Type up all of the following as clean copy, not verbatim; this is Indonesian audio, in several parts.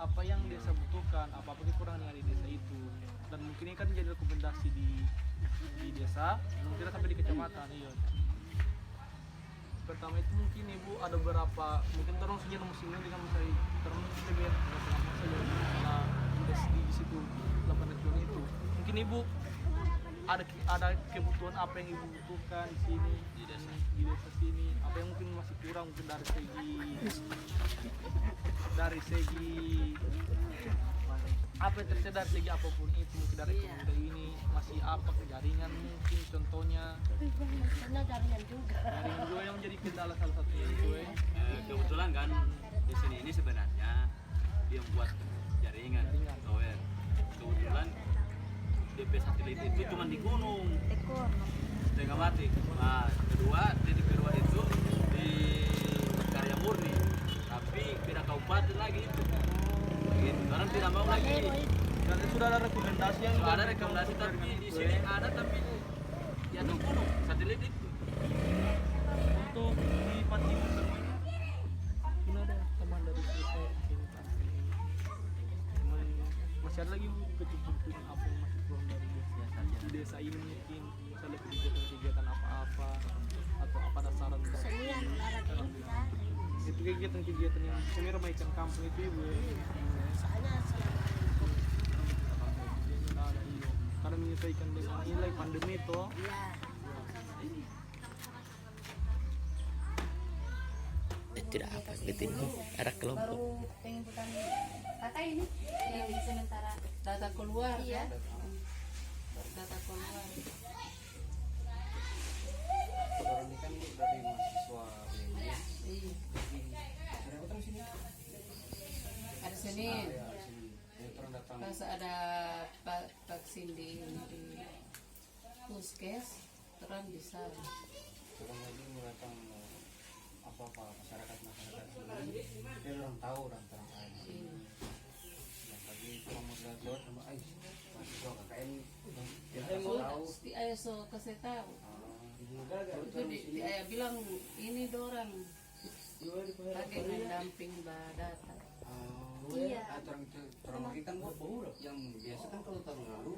apa yang desa butuhkan, apa kekurangan yang ada di desa itu, dan mungkin ini kan menjadi rekomendasi di desa, mungkin sampai di kecamatan. Iya. Pertama itu mungkin ibu ada beberapa mungkin terus sejarah musim ini dengan misalnya terus lebih apa saja karena di situ 8 region itu mungkin ibu ada kebutuhan apa yang ibu butuhkan di sini di desa sini, apa yang mungkin masih kurang mungkin dari segi apa yang tersedia dari segi apapun itu, mungkin dari komunitas ini masih apa jaringan mungkin contohnya jaringan juga yang menjadi kendala salah satunya itu kebetulan kan di sini ini sebenarnya dia buat jaringan tower. Kebetulan DP satelit itu cuma di gunung setengah mati. Nah, titik kedua itu di Karya Murni, tapi beda kabupaten lagi itu. Gitu. Karena tidak mau lagi. Dan sudah ada rekomendasi yang sudah ada rekomendasi tapi di sini ada tapi di atas gunung satelit itu. Untuk di Patimu ini ada teman dari desa masih ada lagi kebutuhan apa yang masih kurang dari desa ini mungkin misalnya kegiatan apa-apa atau apa ada saran itu kegiatan yang bisa meramaikan kampung itu ibu karena menyesuaikan dengan nilai pandemi itu tidak apa gitu ada kelompok penginputan data ini yang sementara data keluar iya. Ya data keluar Orang ini kan dari mahasiswa UNY. iya Ada apa di sini? ada sini Ya, sini. Dia orang datang. pas ada vaksin di puskes terang bisa Orang lagi mau datang apa masyarakat sini. Dia orang tahu orang terang lain. Yang tadi cuma mau belajar sama mahasiswa KKN. Dia kasih tahu. di ASO kasih tahu itu di ayah bilang ini dorang pakai mendamping data Iya. Orang lagi kan yang biasa kan kalau tahun lalu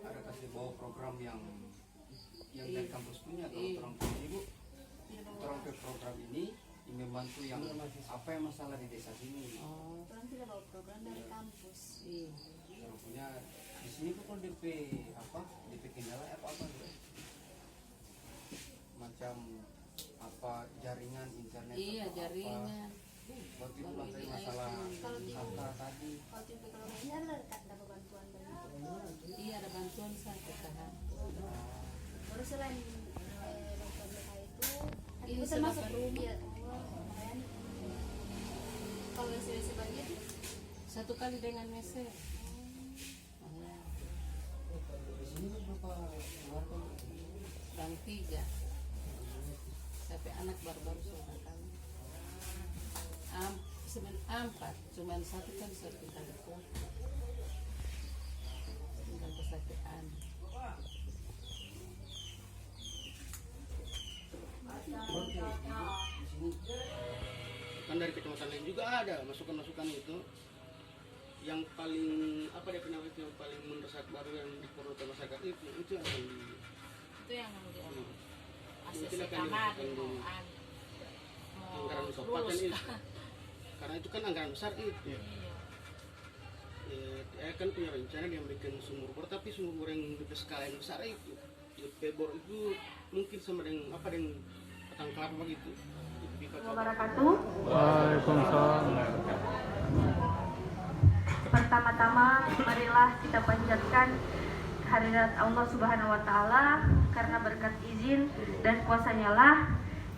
ada kasih bawa program yang dari kampus punya. Kalau orang punya ibu orang ke program ini membantu yang apa yang masalah di desa sini. orang tidak bawa program dari kampus Orang punya di sini tuh kalau DP kendala apa gitu. Macam apa jaringan internet iya atau jaringan waktu itu tadi masalah data tadi. kalau tim ekonomi ini ada bantuan dari itu iya ada bantuan sampai tahap baru selain bantuan mereka itu Ini itu termasuk sedapat rumah ya lumayan kalau WC banjir satu kali dengan meser Di sini kan berapa keluarga? dan 3 sampai anak baru-baru sudah tahu 4 cuman satu kan sertifikat itu tinggal kesakitan Di sini kan dari kecamatan lain juga ada masukan-masukan itu yang paling apa dia kenapa itu yang paling mendesak baru yang diperlukan masyarakat itu yang akan yang mungkin akan dilakukan di anggaran kabupaten itu karena itu kan anggaran besar itu dia kan punya rencana dia memberikan sumur bor tapi sumur bor yang berskala yang besar itu bor itu mungkin sama dengan apa dengan batang kelapa begitu. Wabarakatuh. Waalaikumsalam. Pertama-tama marilah kita panjatkan kehadirat Allah Subhanahu wa taala karena berkat izin dan kuasanya lah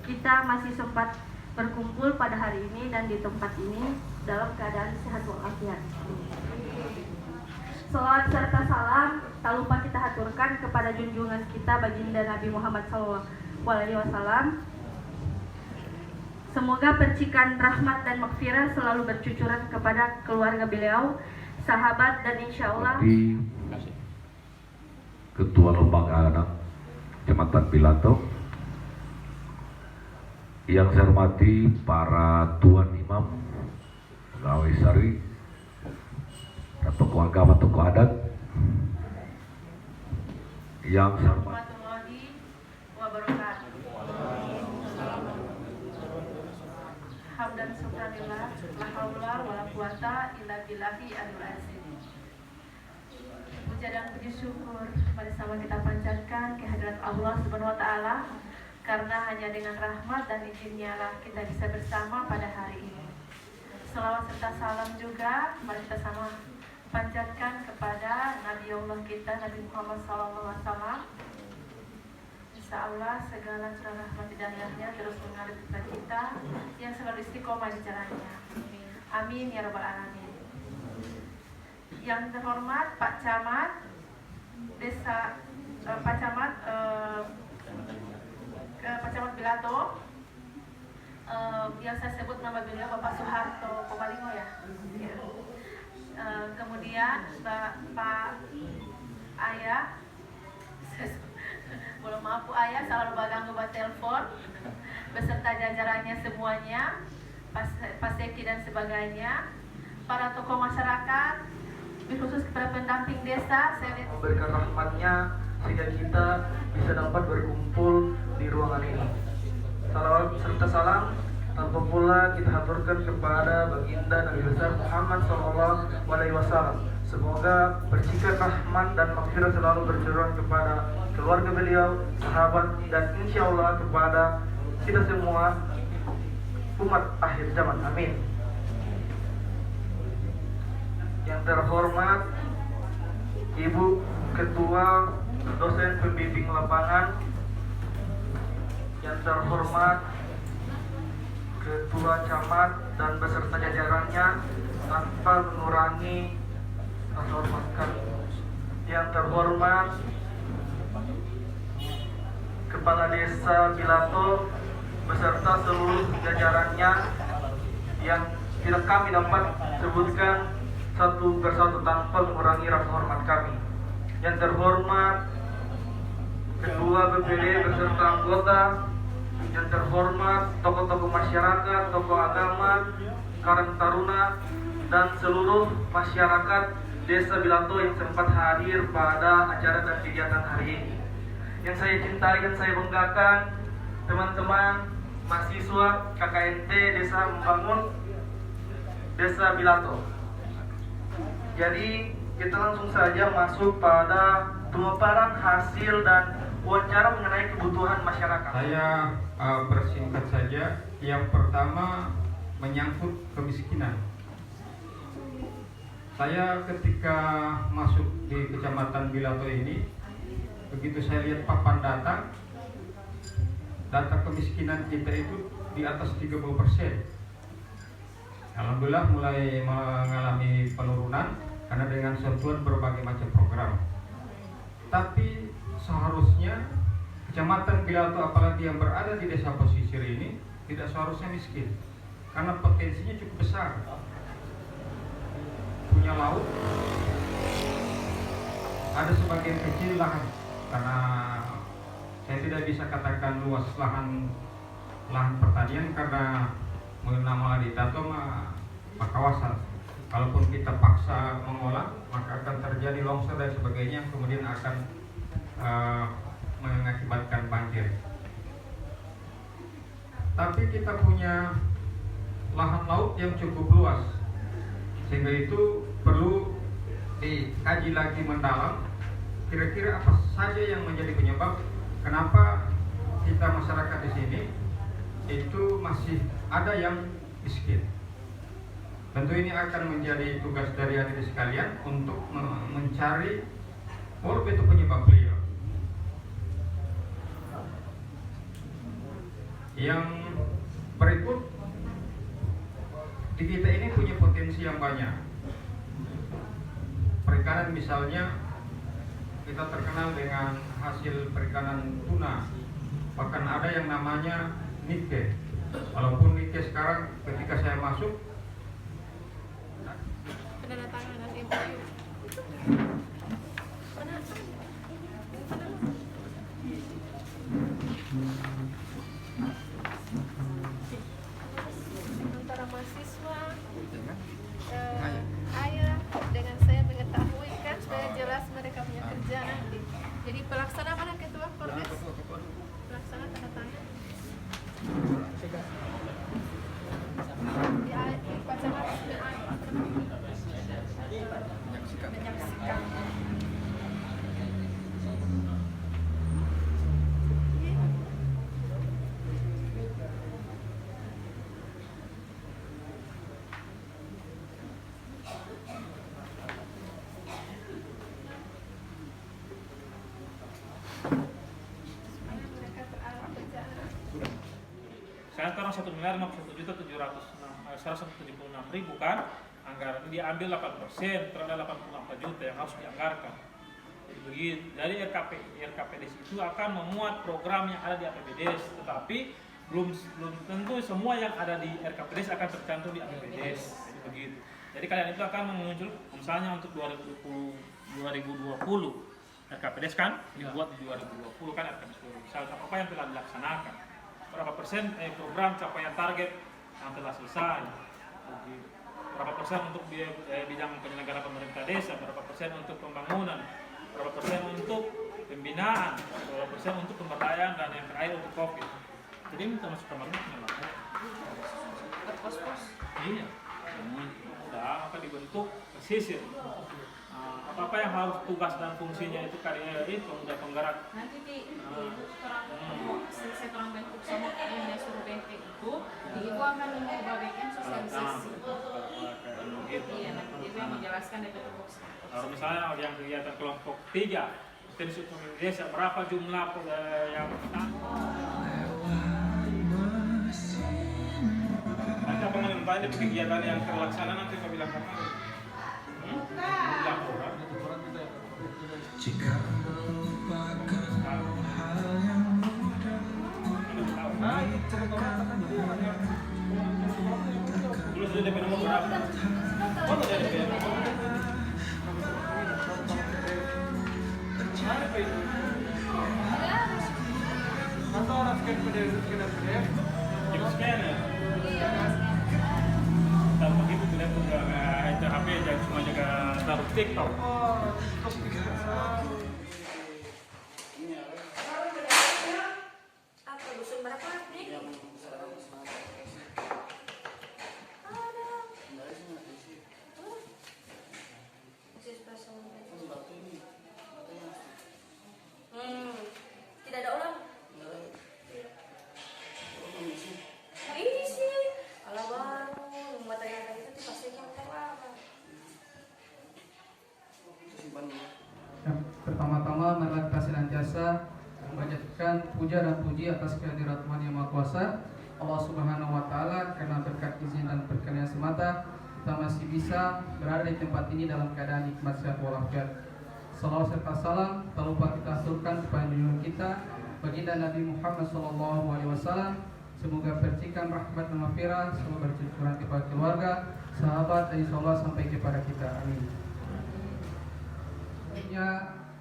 kita masih sempat berkumpul pada hari ini dan di tempat ini dalam keadaan sehat walafiat. Salawat serta salam tak lupa kita haturkan kepada junjungan kita baginda Nabi Muhammad SAW. Semoga percikan rahmat dan makfirah selalu bercucuran kepada keluarga beliau, sahabat dan insya Allah Ketua Lembaga Anak Kecamatan Pilato, yang saya hormati para Tuan Imam Pegawai Sari, tokoh agama, tokoh adat yang saya hormati. Warahmatullahi wabarakatuh. Hamdan syukranillah, la haula wala quwata illa billahi aliyil azim. Puja dan puji syukur bersama kita panjatkan kehadirat Allah Subhanahu wa taala, karena hanya dengan rahmat dan izinnya lah kita bisa bersama pada hari ini. Selawat serta salam juga mari kita sama panjatkan kepada Nabi Allah kita, Nabi Muhammad SAW. Insya Allah segala curah rahmat hidayahnya terus mengalir kepada kita yang selalu istiqomah di jalannya. Amin ya rabbal alamin. Yang terhormat Pak Camat Desa Pak Camat Bilato, yang saya sebut nama beliau Bapak Soeharto Kobalingo ya. Kemudian Pak Ayah, belum maaf Bu Ayah, selalu baganggu buat telepon beserta jajarannya semuanya, Pak Seki dan sebagainya, para tokoh masyarakat, khusus kepada pendamping desa, saya memberikan rahmatnya sehingga kita bisa dapat berkumpul di ruangan ini. Salawat serta salam tanpa pula kita haturkan kepada baginda Nabi besar Muhammad SAW. Semoga percikan rahmat dan maghfirah selalu bercurah kepada keluarga beliau, sahabat, dan insya Allah kepada kita semua umat akhir zaman. Amin. Yang terhormat Ibu Ketua Dosen Pembimbing Lapangan, yang terhormat Ketua Camat dan beserta jajarannya tanpa mengurangi rasa hormat kami. Yang terhormat Kepala Desa Bilato beserta seluruh jajarannya yang tidak kami dapat sebutkan satu persatu tanpa mengurangi rasa hormat kami. Yang terhormat Ketua BPD beserta anggota, yang terhormat tokoh-tokoh masyarakat, tokoh agama, Karang Taruna, dan seluruh masyarakat Desa Bilato yang sempat hadir pada acara dan kegiatan hari ini. Yang saya cintai dan saya banggakan, teman-teman mahasiswa KKNT Desa Membangun Desa Bilato. Jadi kita langsung saja masuk pada pemaparan hasil dan wawancara mengenai kebutuhan masyarakat. Saya bersingkat saja. Yang pertama menyangkut kemiskinan. Saya ketika masuk di Kecamatan Bilato ini, begitu saya lihat papan data kemiskinan kita itu di atas 30%. Alhamdulillah mulai mengalami penurunan karena dengan sentuhan berbagai macam program. Tapi seharusnya Kecamatan Bilato, apalagi yang berada di desa pesisir ini, tidak seharusnya miskin karena potensinya cukup besar. Punya laut, ada sebagian kecil lahan, karena saya tidak bisa katakan luas lahan pertanian karena nama di Tato kawasan. Kalaupun kita paksa mengolah, maka akan terjadi longsor dan sebagainya, kemudian akan mengakibatkan banjir. Tapi kita punya lahan laut yang cukup luas, sehingga itu perlu dikaji lagi mendalam kira-kira apa saja yang menjadi penyebab kenapa kita masyarakat di sini itu masih ada yang miskin. Tentu ini akan menjadi tugas dari adik sekalian untuk mencari apa itu penyebab beliau. Yang berikut, di kita ini punya potensi yang banyak. Perikanan misalnya, kita terkenal dengan hasil perikanan tuna. Bahkan ada yang namanya Nike. Walaupun Nike sekarang ketika saya masuk penandatanganan MOU. Antara mahasiswa ayah dengan saya mengetahui Jadi pelaksana mana ketua Kordes? Pelaksana tanda tangan. Di upacara menyaksikan. Sekarang 1.051.776.000 kan anggaran ini diambil 8%, terhadap 84 juta yang harus dianggarkan. Jadi begitu. Jadi RKPDes itu akan memuat program yang ada di APBDes, tetapi belum tentu semua yang ada di RKPDes akan tercantum di APBDes. Jadi begitu. Jadi kalian itu akan muncul misalnya untuk 2020 RKPDes kan dibuat di 2020 kan RKPDes. Misalnya apa yang telah dilaksanakan, berapa persen program capaian target yang telah selesai, berapa persen untuk bidang penyelenggaraan pemerintah desa, berapa persen untuk pembangunan, berapa persen untuk pembinaan, berapa persen untuk pemberdayaan, dan yang terakhir untuk COVID. Jadi ini termasuk kemarin Pos-pos. iya, udah apa dibentuk pesisir. Apa-apa yang harus tugas dan fungsinya itu karya itu udah penggerak. Nanti di selesai orang bentuk sama yang dia suruh bentuk itu, ibu akan membagikan sosialisasi. Iya, nanti ibu yang menjelaskan dari bentuk. Kalau misalnya yang kegiatan kelompok 3, institusi ekonomi desa, berapa jumlah yang nanti apa menilai kegiatan yang terlaksana nanti kau bilang apa? Jika dulu sudah DP nomor berapa? Foto dari DP nomor. atau orang scan PDF? Jika scan ya? Kalau begitu tidak punya itu HP jangan cuma jaga taruh TikTok. Apa dusun berapa nih? Tidak ada orang. Ini sih, ala baru, matanya tadi itu pasti yang lama. Pertama-tama marilah kita senantiasa memanjatkan puja dan puji atas kehadirat Tuhan Yang Maha Kuasa Allah Subhanahu wa Ta'ala, karena berkat izin dan berkenan semata kita masih bisa berada di tempat ini dalam keadaan nikmat sehat walafiat. Salawat serta salam tak lupa kita aturkan kepada junjungan kita baginda Nabi Muhammad SAW. Semoga percikan rahmat dan maghfirah selalu bercurah kepada keluarga, sahabat, dan insya Allah sampai kepada kita. Amin.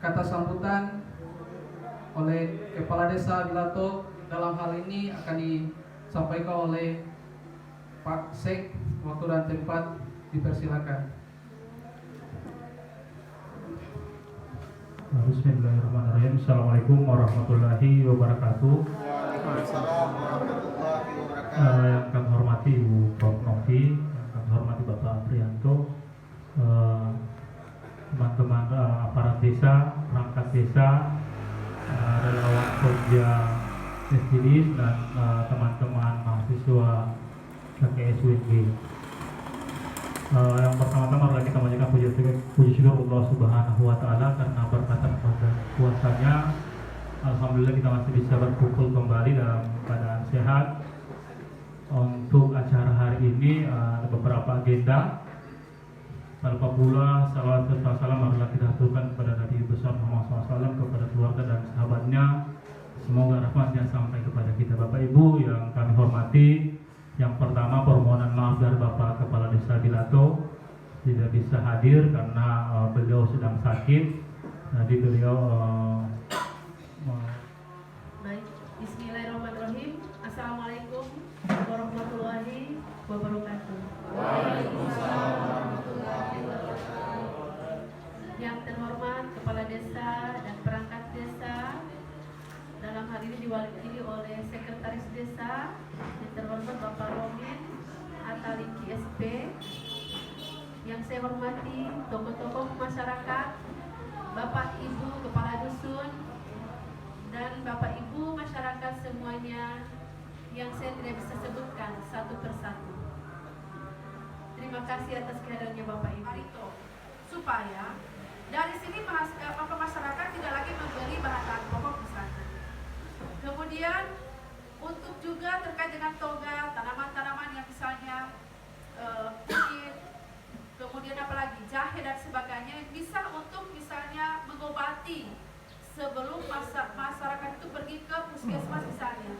Kata sambutan oleh Kepala Desa Bilato dalam hal ini akan disampaikan oleh Pak Sek. Waktu dan tempat dipersilakan. Bismillahirrahmanirrahim. Assalamualaikum warahmatullahi wabarakatuh. Yang kami hormati Ibu Prof. Novi, yang kami hormati Bapak Aprianto, teman-teman aparat desa, perangkat desa, relawan Pokja Estilis, dan teman-teman mahasiswa KKSWG. Yang pertama-tama kita menyampaikan puji syukur Allah Subhanahu wa Ta'ala karena berkat pada kuasanya, alhamdulillah kita masih bisa berkumpul kembali dalam keadaan sehat. Untuk acara hari ini ada beberapa agenda. Tanpa pula salawat serta salam marilah kita aturkan kepada Nabi besar Muhammad SAW, kepada keluarga dan sahabatnya. Semoga rahmatnya sampai kepada kita. Bapak Ibu yang kami hormati, yang pertama permohonan maaf dari Bapak Kepala Desa Bilato tidak bisa hadir karena beliau sedang sakit. Jadi beliau Baik, Bismillahirrahmanirrahim. Assalamualaikum warahmatullahi wabarakatuh. Waalaikumsalam warahmatullahi wabarakatuh. Yang terhormat Kepala Desa dan perangkat saya hormati tokoh-tokoh masyarakat, Bapak Ibu Kepala Dusun, dan Bapak Ibu masyarakat semuanya yang saya tidak bisa sebutkan satu persatu. Terima kasih atas kehadirannya Bapak Ibu. Supaya dari sini masyarakat tidak lagi membeli bahan pokok di sana. Kemudian untuk juga terkait dengan toga, tanaman-tanaman yang misalnya kunyit, kemudian apalagi jahe dan sebagainya, bisa untuk misalnya mengobati sebelum masyarakat itu pergi ke puskesmas misalnya.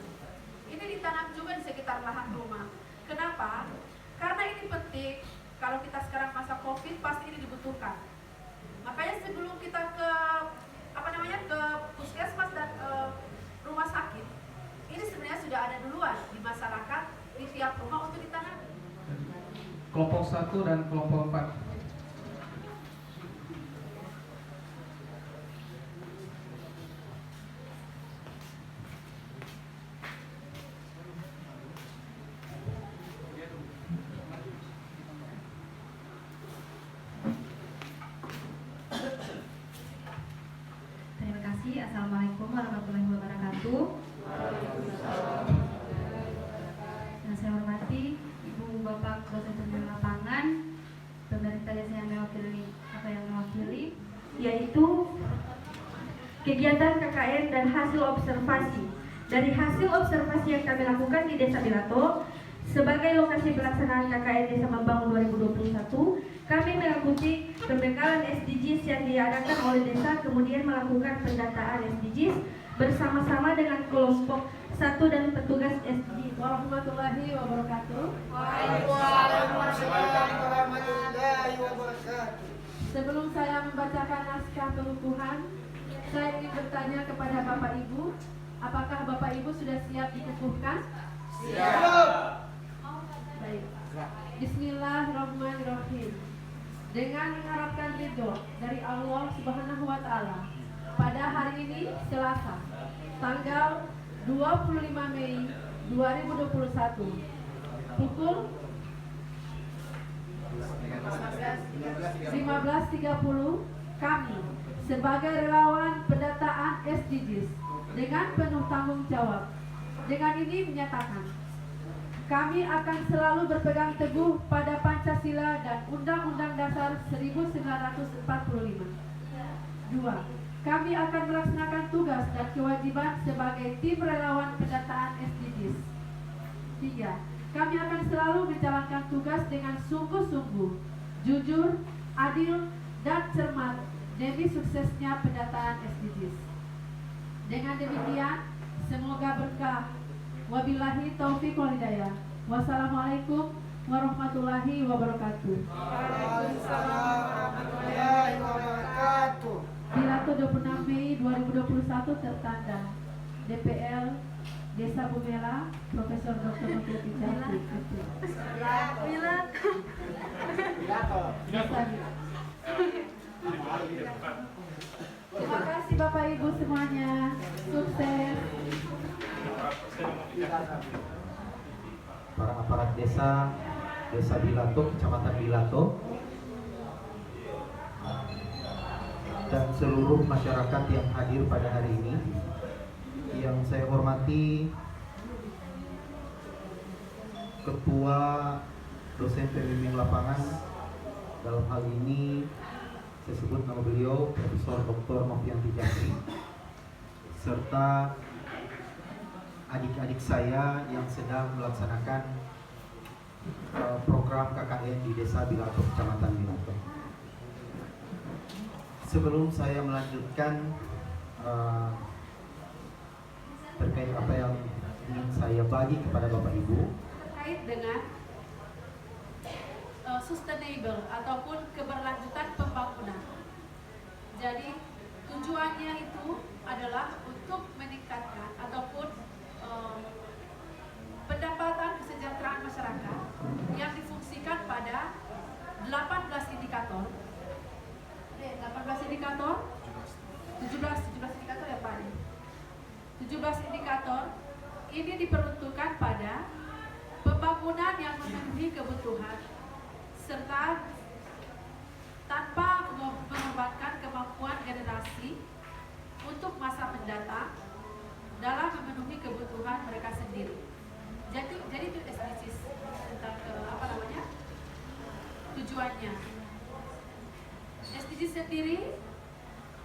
Ini ditanam juga di sekitar lahan rumah. Kenapa? Karena ini penting. Kalau kita sekarang masa COVID pasti ini dibutuhkan. Makanya sebelum kita ke ke puskesmas dan rumah sakit, ini sebenarnya sudah ada duluan di masyarakat di tiap rumah untuk ditanam. Kelompok 1 dan kelompok 4. Terima kasih. Assalamualaikum warahmatullahi wabarakatuh. Yang saya hormati Ibu Bapak dosen pembimbing lapangan, pemerintah desa yang mewakili, yaitu kegiatan KKN dan hasil observasi. Dari hasil observasi yang kami lakukan di Desa Bilato sebagai lokasi pelaksanaan KKN Desa Membangun 2021, kami mengikuti pembekalan SDGs yang diadakan oleh desa, kemudian melakukan pendataan SDGs bersama-sama dengan kelompok 1 dan petugas SDGs. Warahmatullahi wabarakatuh. Waalaikumsalam warahmatullahi wabarakatuh. Sebelum saya membacakan naskah pengukuhan, saya ingin bertanya kepada Bapak Ibu, apakah Bapak Ibu sudah siap dikukuhkan? Siap. Baik. Bismillahirrahmanirrahim. Dengan mengharapkan ridho dari Allah Subhanahu wa Ta'ala, pada hari ini Selasa, tanggal 25 Mei 2021, pukul 15.30, kami sebagai relawan pendataan SDGs dengan penuh tanggung jawab dengan ini menyatakan kami akan selalu berpegang teguh pada Pancasila dan Undang-Undang Dasar 1945. 2. Kami akan melaksanakan tugas dan kewajiban sebagai tim relawan pendataan SDGs. 3. Kami akan selalu menjalankan tugas dengan sungguh-sungguh, jujur, adil, dan cermat demi suksesnya pendataan SDGs. Dengan demikian, semoga berkah. Wabillahi taufiq wal hidayah. Wassalamualaikum warahmatullahi wabarakatuh. Waalaikumsalam warahmatullahi wabarakatuh. Bilato 26 Mei 2021 tertanda DPL Desa Bumela Profesor Dr. Nokil Pijati. Terima kasih Bapak Ibu semuanya. Sukses. Para aparat desa Bilato, Kecamatan Bilato, dan seluruh masyarakat yang hadir pada hari ini, yang saya hormati Ketua Dosen Pembimbing Lapangan, dalam hal ini saya sebut nama beliau Profesor Dr. Novianti Jantri, serta adik-adik saya yang sedang melaksanakan program KKN di Desa Bilato, Kecamatan Bilato. Sebelum saya melanjutkan terkait apa yang ingin saya bagi kepada Bapak Ibu terkait dengan sustainable ataupun keberlanjutan pembangunan. Jadi tujuannya itu adalah untuk meningkatkan ataupun pendapatan kesejahteraan masyarakat yang difungsikan pada 18 indikator. 18 indikator? 17 indikator ya Pak. 17 indikator ini diperuntukkan pada pembangunan yang memenuhi kebutuhan serta semuanya. SDGs sendiri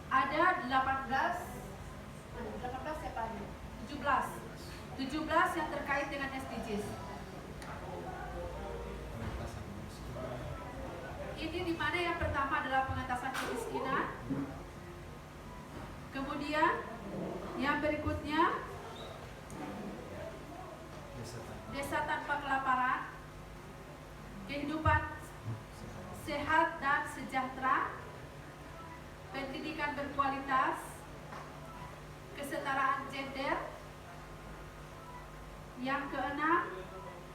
ada 18 siapa ini? 17 yang terkait dengan SDGs. Ini di mana yang pertama adalah pengentasan kemiskinan. Kemudian yang berikutnya desa tanpa kelaparan, kehidupan sehat dan sejahtera, pendidikan berkualitas, kesetaraan gender. Yang keenam,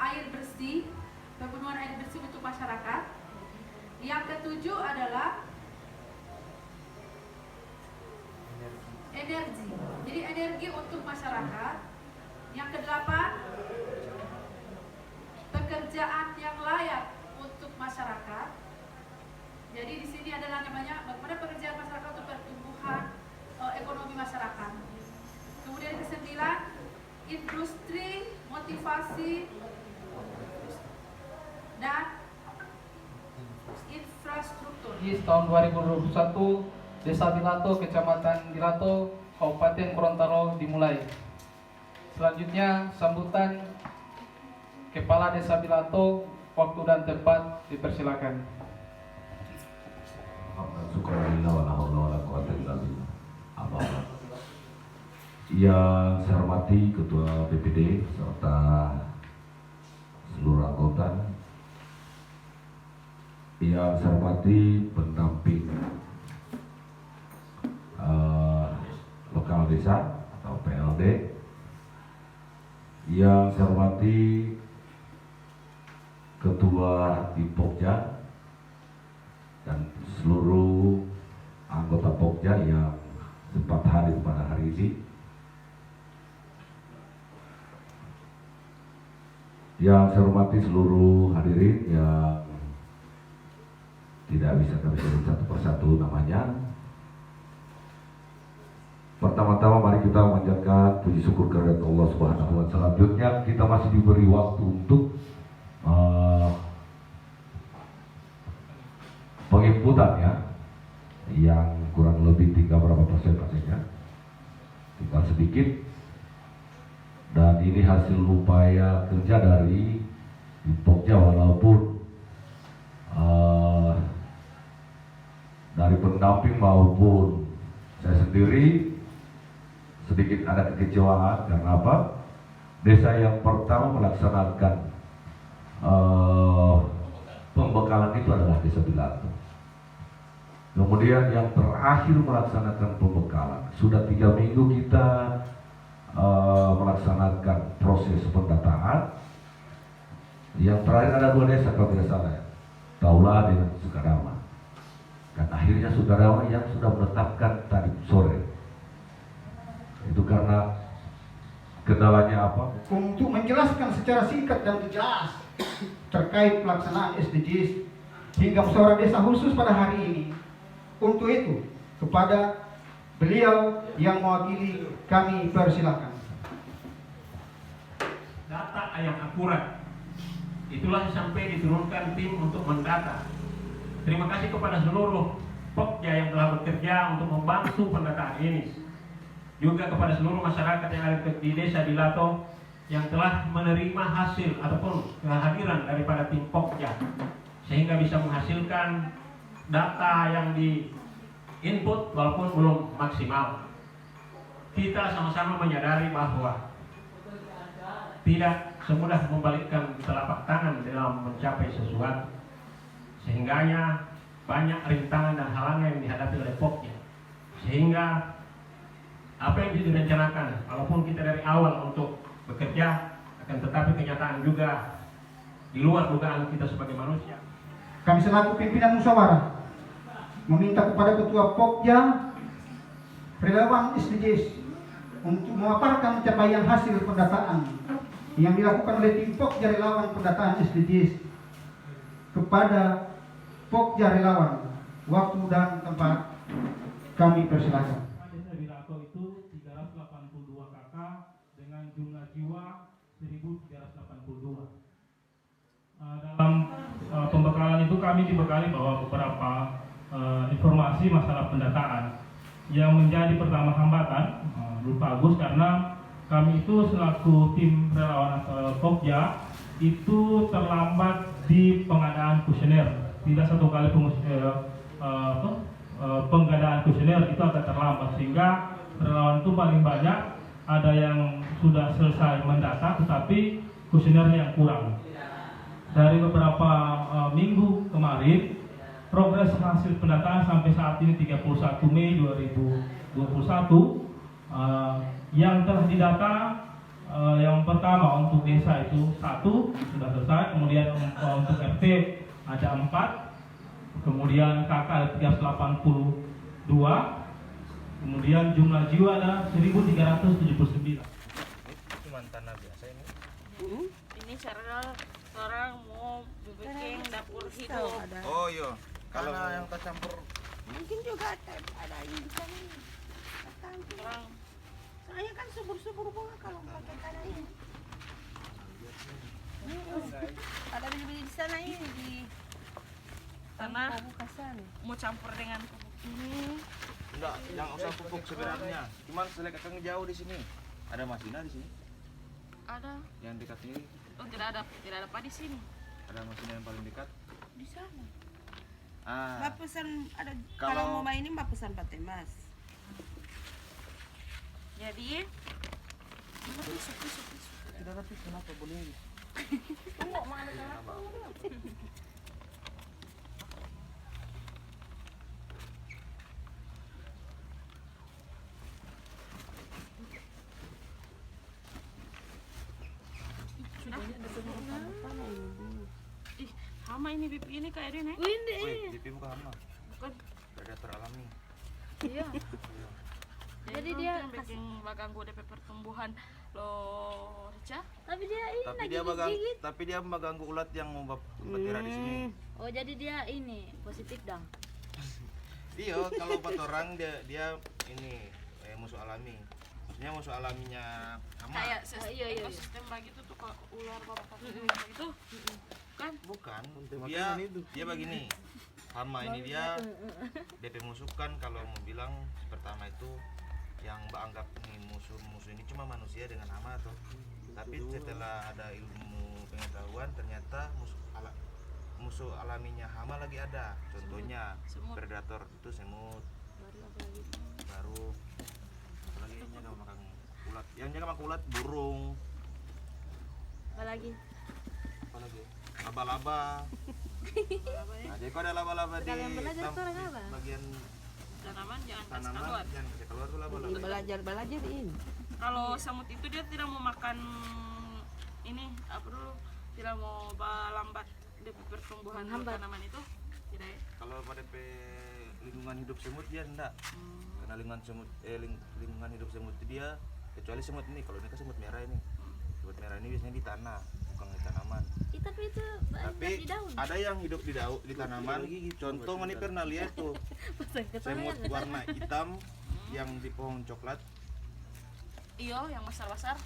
air bersih, pemenuhan air bersih untuk masyarakat. Yang ketujuh adalah energi, jadi energi untuk masyarakat. Yang kedelapan, pekerjaan yang layak untuk masyarakat. Jadi di sini adalah namanya bagaimana pekerjaan masyarakat untuk pertumbuhan ekonomi masyarakat. Kemudian kesembilan, industri, motivasi, dan infrastruktur. Di tahun 2021, Desa Bilato, Kecamatan Bilato, Kabupaten Gorontalo dimulai. Selanjutnya sambutan Kepala Desa Bilato, waktu dan tempat dipersilakan. Yang saya hormati Ketua BPD serta seluruh anggota, yang saya hormati pendamping lokal desa atau PLD, yang saya hormati Ketua di Pokja dan seluruh anggota Pokja yang sempat hadir pada hari ini, yang saya hormati seluruh hadirin yang tidak bisa kami sebut satu persatu namanya. Pertama-tama mari kita memanjatkan puji syukur kehadirat Allah Subhanahu wa Ta'ala. Selanjutnya kita masih diberi waktu untuk penginputannya yang kurang lebih tinggal berapa persen pastinya, tinggal sedikit, dan ini hasil upaya kerja dari Pokja walaupun dari pendamping maupun saya sendiri sedikit ada kekecewaan. Karena apa? Desa yang pertama melaksanakan pembekalan itu adalah Desa Bilato. Kemudian yang terakhir melaksanakan pembekalan, sudah 3 minggu kita melaksanakan proses pendataan. Yang terakhir ada 2 desa kalau tidak salah, Taula dengan Sukadama. Dan akhirnya Sukadama yang sudah menetapkan tadi sore. Itu karena kendalanya apa? Untuk menjelaskan secara singkat dan jelas terkait pelaksanaan SDGs hingga musyawarah desa khusus pada hari ini. Untuk itu, kepada beliau yang mewakili kami persilakan. Data yang akurat, itulah sampai diturunkan tim untuk mendata. Terima kasih kepada seluruh Pokja yang telah bekerja untuk membantu pendataan ini. Juga kepada seluruh masyarakat yang ada di Desa Bilato yang telah menerima hasil ataupun kehadiran daripada tim Pokja, sehingga bisa menghasilkan data yang di input walaupun belum maksimal. Kita sama-sama menyadari bahwa tidak semudah membalikkan telapak tangan dalam mencapai sesuatu, sehingganya banyak rintangan dan halangan yang dihadapi oleh Pokja, sehingga apa yang direncanakan walaupun kita dari awal untuk bekerja, akan tetapi kenyataan juga di luar dugaan kita sebagai manusia. Kami selaku pimpinan musyawarah meminta kepada Ketua Pokja relawan SDGs untuk memaparkan capaian hasil pendataan yang dilakukan oleh tim Pokja relawan pendataan SDGs kepada Pokja relawan. Waktu dan tempat kami persilakan. Desa Bilato itu 382 kakak dengan jumlah jiwa 1382. Dalam pembekalan itu kami dibekali bahwa beberapa informasi masalah pendataan yang menjadi pertama hambatan bagus karena kami itu selaku tim relawan Pokja itu terlambat di pengadaan kuesioner. Tidak satu kali pengadaan kuesioner itu agak terlambat sehingga relawan itu paling banyak ada yang sudah selesai mendata tetapi kuesionernya yang kurang. Dari beberapa minggu kemarin progres hasil pendataan sampai saat ini 31 Mei 2021 yang telah didata yang pertama untuk desa itu 1 sudah selesai, kemudian untuk RT ada 4, kemudian KK ada 382, kemudian jumlah jiwa ada 1379. Cuma tanah biasa ini. Ini cara orang mau bikin dapur hidup. Oh iya. Kalau yang tercampur Mungkin juga ada ini di sana. Orang Soalnya kan subur-subur bunga kalau pakai tanah ini. Ada beli-beli di sana ini di tanah Bukasan. mau campur dengan pupuk ini. enggak, yang usah pupuk sebenarnya. Cuman selek akan jauh di sini. Ada Masina di sini. Ada. Yang dekat ini Oh, tidak ada apa di sini. ada Masina yang paling dekat. Di sana. Ah. Mbak pesan ada Kalau- kalau mau main ini Mbak pesan Pak Temas. Jadi Tidak tapi kenapa boleh? Tunggu mana kenapa? ih, hama ini pipi ini kayak ini. Wih, DP bukan hama. Bukan. Predator alami. Iya. Jadi dia bikin mengganggu DP pertumbuhan loh, Rica. Tapi dia ini Tapi lagi dia gigit. tapi dia mengganggu ulat yang mau bertira di sini. Oh jadi dia ini positif dong. Iya, kalau buat orang dia ini musuh alami. Maksudnya musuh alaminya hama. Kayak iya. ekosistem begitu tuh kok ular bapak itu kan? Bukan. Dia begini. Hama ini dia DP musuh kan kalau mau bilang pertama itu yang Mbak anggap nih musuh ini cuma manusia dengan hama tuh. Tapi setelah ada ilmu pengetahuan ternyata musuh alaminya hama lagi ada. Contohnya predator itu semut. Baru apalagi yang jaga makan ulat. Yang jaga makan ulat burung. Apalagi? Laba-laba. Nah, jadi kalau ada laba-laba di bagian Tanaman jangan kasih tanaman keluar. jangan kasih keluar tuh laba-laba. Belajar ini. Kalau semut itu dia tidak mau makan ini apa dulu, tidak mau lambat DP pertumbuhan tanaman itu, tidak ya? Kalau pada lingkungan hidup semut dia enggak. Karena lingkungan hidup semut itu dia kecuali semut ini, kalau ini kan semut merah ini. Semut merah ini biasanya di tanah, bukan di tanaman. Tapi itu Tapi di daun. ada yang hidup di tanaman. Contoh mana pernah lihat tuh semut warna hitam yang di pohon coklat. Iya, yang besar-besar.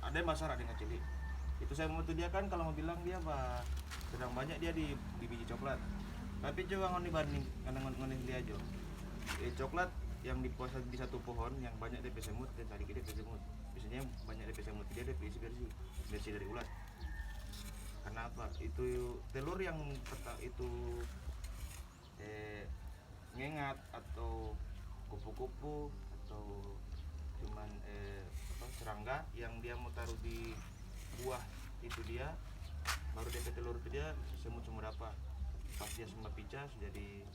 Ada yang besar, ada yang kecil. Itu semut itu dia kan kalau mau bilang dia sedang banyak dia di biji coklat. Tapi coba ngoni banding ngoni dia aja. Coklat yang di satu pohon yang banyak DP semut dan sedikit DP semut. Biasanya banyak DP semut dia DP bersih dari ulat. Karena apa? Itu telur yang itu ngengat atau kupu-kupu atau cuman serangga yang dia mau taruh di buah itu dia baru DP telur itu dia semut apa? Pas dia semua pica jadi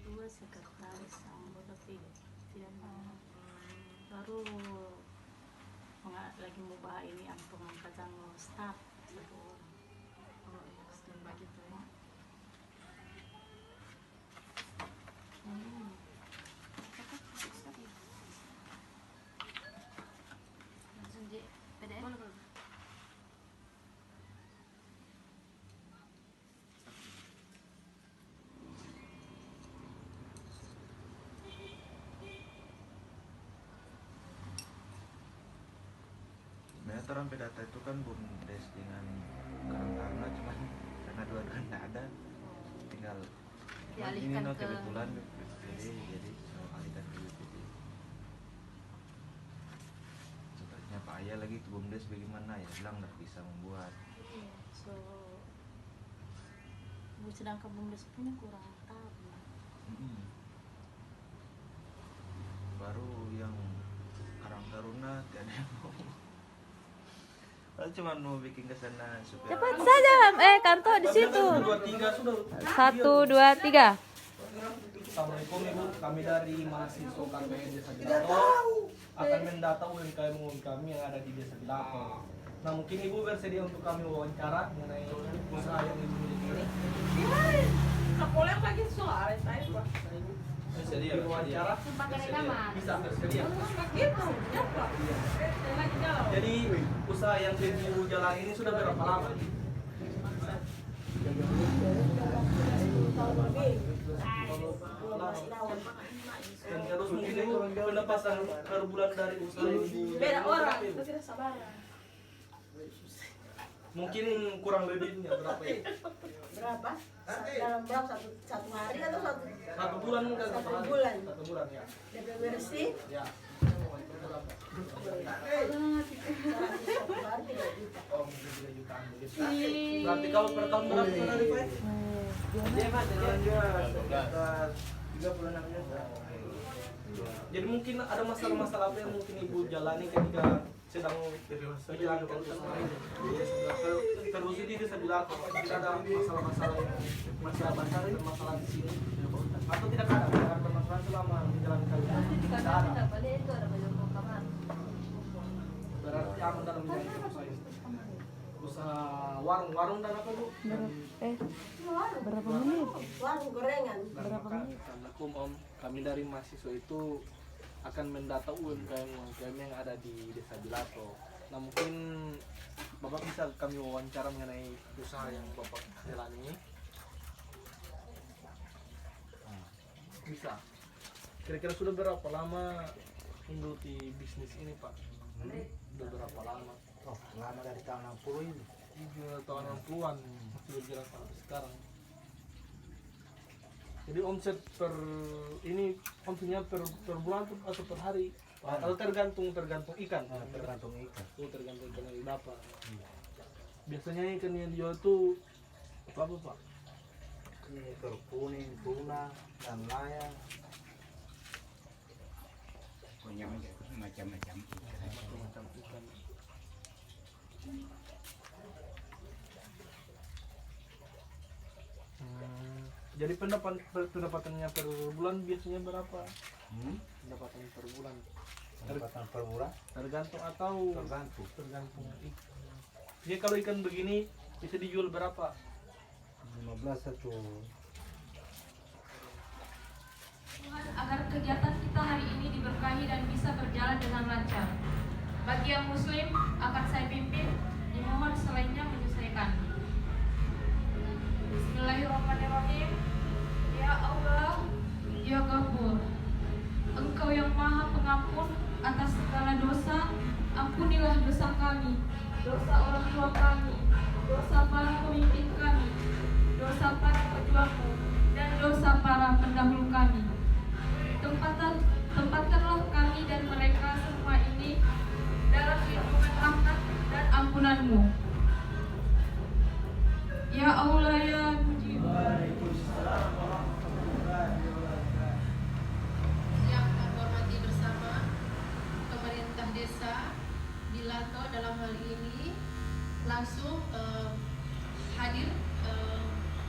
Dua sekretaris anggota tiga tidak mau. Baru lagi mau bahas ini yang pengangkatan staff satu orang. Oh iya, sistem begitu ya. Langsung di PDF. sebenarnya orang data itu kan bumdes dengan Karang Taruna, cuman karena dua-dua nggak ada, tinggal Dialihkan ini ke- kebetulan jadi alihkan ke BPD. Sepertinya Pak Ayah lagi ke BUMDes bagaimana ya, bilang nggak bisa membuat. So, sedangkan BUMDes punya kurang tahu. Baru yang Karang Taruna tiada yang mau. Padahal cuma mau bikin ke sana supaya Cepat saja, kantor di situ. 1, 2, 3. Assalamualaikum Ibu, kami dari mahasiswa KBN Desa Bilato akan mendata UMKM kami yang ada di Desa Bilato. Nah mungkin Ibu bersedia untuk kami wawancara mengenai usaha yang Ibu miliki ini? Kapolnya lagi soal, saya Pak. Bersedia wawancara? Bisa bersedia. Gitu, siapa? Lagi galau. Jadi usaha yang Ibu jalan ini sudah berapa lama? Dan terus mungkin Ibu pendapatan per bulan dari usaha Ibu Beda orang, Ibu? itu tidak sabaran. Mungkin kurang lebihnya berapa ya? Berapa? Dalam berapa? Satu hari atau Satu bulan mungkin Satu hari? bulan. Satu bulan ya. DP bersih? Ya. Oh, mungkin 3 jutaan begitu. Berarti kalau per tahun berapa dari Pak? Dia Mas, sekitar 36 juta. Jadi mungkin ada masalah-masalah apa yang mungkin Ibu jalani ketika sedang menjalankan usaha ini? Terus di Desa Bilato, tidak ada masalah-masalah yang masih abasar ini, masalah di sini? Atau tidak ada masalah selama menjalankan usaha? Tidak ada. Berarti aman dalam menjalankan usaha ini? Usaha warung dan apa Bu? Berapa menit? Warung gorengan. Berapa menit? Assalamualaikum Om, kami dari mahasiswa itu akan mendata UMKM yang ada di Desa Bilato. Nah mungkin Bapak bisa kami wawancara mengenai usaha yang Bapak jalani. Bisa. Kira-kira sudah berapa lama menggeluti bisnis ini Pak? Sudah berapa lama? Oh, lama dari tahun 60 ini. Tahun 60-an masih berjalan sampai sekarang. Jadi omset per ini omsetnya per bulan atau per hari? Atau tergantung ikan? Tergantung ikan. Oh, tergantung ikan yang didapat. Biasanya ikan yang dijual itu apa Pak? Ini ikan kuning, tuna, dan layang. Punya macam-macam Macam-macam ikan. Jadi pendapatannya per bulan biasanya berapa? Pendapatan per bulan. Pendapatan per bulan? Tergantung atau? Tergantung. Jadi kalau ikan begini bisa dijual berapa? 15 satu. Tuhan agar kegiatan kita hari ini diberkahi dan bisa berjalan dengan lancar. Bagi yang muslim akan saya pimpin, dimohon selainnya menyesuaikan. Bismillahirrahmanirrahim. Ya Allah, Ya Ghafur, Engkau yang Maha Pengampun atas segala dosa, ampunilah dosa kami, dosa orang tua kami, dosa para pemimpin kami, dosa para pejuangmu, dan dosa para pendahulu kami. Tempatkanlah kami dan mereka semua ini dalam lindungan rahmat dan ampunan-Mu. Ya Allah, Ya Mujib. Yang kami hormati bersama pemerintah desa Bilato dalam hal ini langsung hadir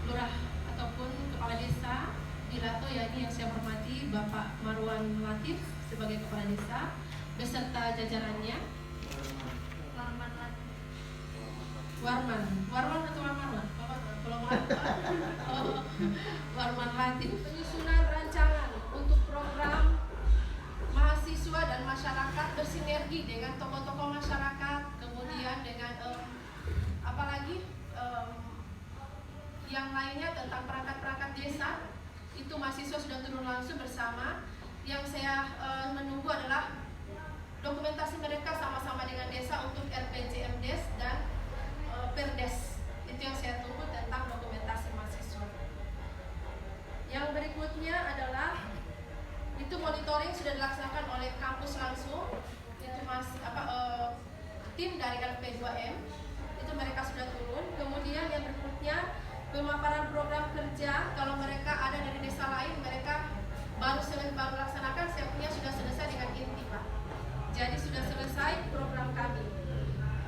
lurah ataupun kepala desa Bilato, yakni yang saya hormati Bapak Marwan Latif sebagai kepala desa beserta jajarannya. Warman atau Warman? Warman Latif. Penyusunan rancangan untuk program mahasiswa dan masyarakat bersinergi dengan tokoh-tokoh masyarakat, kemudian dengan apalagi yang lainnya tentang perangkat-perangkat desa. Itu mahasiswa sudah turun langsung bersama. Yang saya menunggu adalah dokumentasi mereka sama-sama dengan desa untuk RPJMdes dan Perdes Itu yang saya tunggu tentang dokumentasi mahasiswa. Yang berikutnya adalah itu monitoring sudah dilaksanakan oleh kampus langsung. Itu tim dari LP2M itu mereka sudah turun. Kemudian yang berikutnya pemaparan program kerja, kalau mereka ada dari desa lain, mereka baru laksanakan, saya punya sudah selesai dengan inti, Pak. Jadi sudah selesai program kami.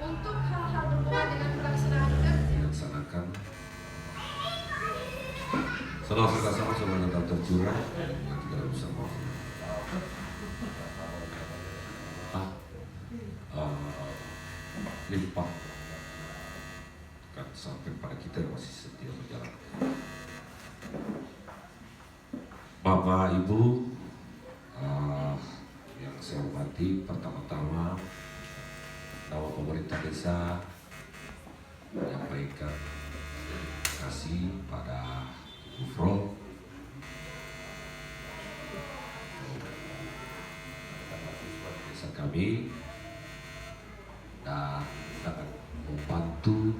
Untuk hal-hal berhubungan dengan pelaksanaan kerja dilaksanakan. Saudara sama-sama yang tercurah yang tidak bisa limpah kan sampai pada kita yang masih setia berjalan. Bapak Ibu yang saya hormati, pertama-tama nama pemerintah desa menyampaikan terima kasih pada Ibu Fro desa kami dan sangat membantu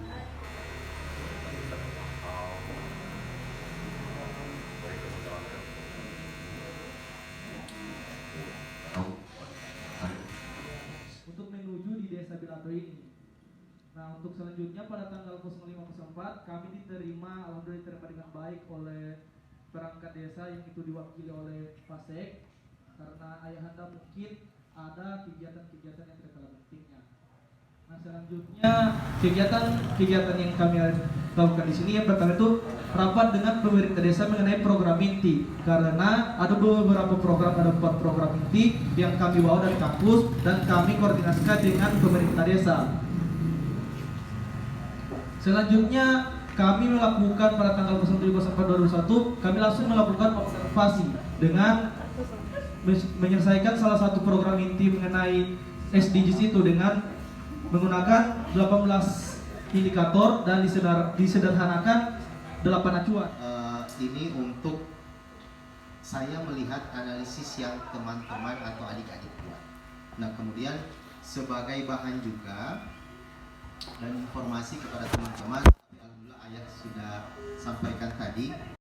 untuk menuju di Desa Bilato ini. Nah, untuk selanjutnya pada tanggal 05/04 kami diterima, alhamdulillah diterima dengan baik oleh perangkat desa yang itu diwakili oleh Pasek, karena ayahanda mungkin ada kegiatan-kegiatan yang tidak kalah pentingnya. Nah, selanjutnya kegiatan yang kami lakukan di sini yang pertama itu rapat dengan pemerintah desa mengenai program inti, karena ada beberapa program, ada 4 program inti yang kami bawa dari kampus dan kami koordinasikan dengan pemerintah desa. Selanjutnya kami melakukan pada tanggal 07/04/2021 kami langsung melakukan observasi dengan menyelesaikan salah satu program inti mengenai SDGs itu dengan menggunakan 18 indikator dan disederhanakan 8 acuan. Ini untuk saya melihat analisis yang teman-teman atau adik-adik buat. Nah, kemudian sebagai bahan juga dan informasi kepada teman-teman, alhamdulillah ayah sudah sampaikan tadi